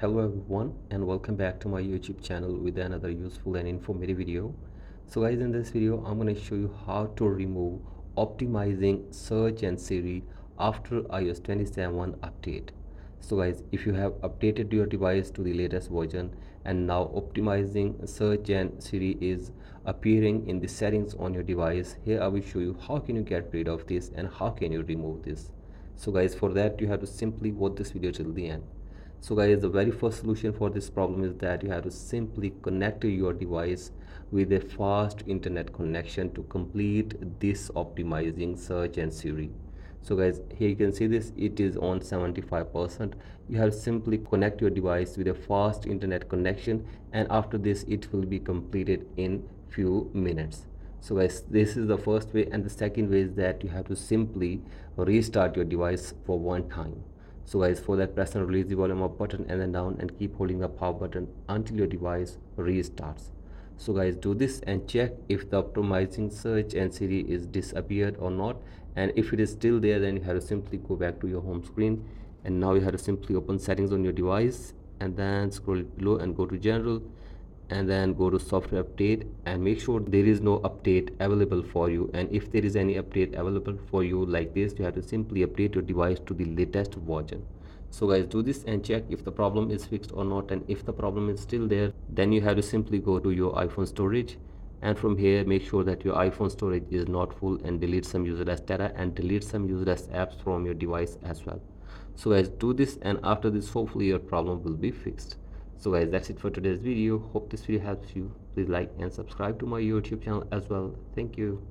Hello everyone and welcome back to my YouTube channel with another useful and informative video. So guys, in this video I'm going to show you how to remove optimizing search and Siri after iOS 27 update. So guys, if you have updated your device to the latest version and now optimizing search and Siri is appearing in the settings on your device, here I will show you how can you get rid of this and how can you remove this. So guys, for that you have to simply watch this video till the end. So guys, the very first solution for this problem is that you have to simply connect your device with a fast internet connection to complete this optimizing search and Siri. So guys, here you can see this, it is on 75%. You have to simply connect your device with a fast internet connection, and after this it will be completed in few minutes. So guys, this is the first way, and the second way is that you have to simply restart your device for one time. So guys, for that, press and release the volume up button and then down, and keep holding the power button until your device restarts. So guys, do this and check if the optimizing search and Siri is disappeared or not, and if it is still there, then you have to simply go back to your home screen, and now you have to simply open settings on your device and then scroll it below and go to general and then go to software update and make sure there is no update available for you. And if there is any update available for you like this, you have to simply update your device to the latest version. So guys, do this and check if the problem is fixed or not, and if the problem is still there, then you have to simply go to your iPhone storage, and from here make sure that your iPhone storage is not full and delete some useless data and delete some useless apps from your device as well. So guys, do this, and after this hopefully your problem will be fixed. So guys, that's it for today's video. Hope this video helps you. Please like and subscribe to my YouTube channel as well. Thank you.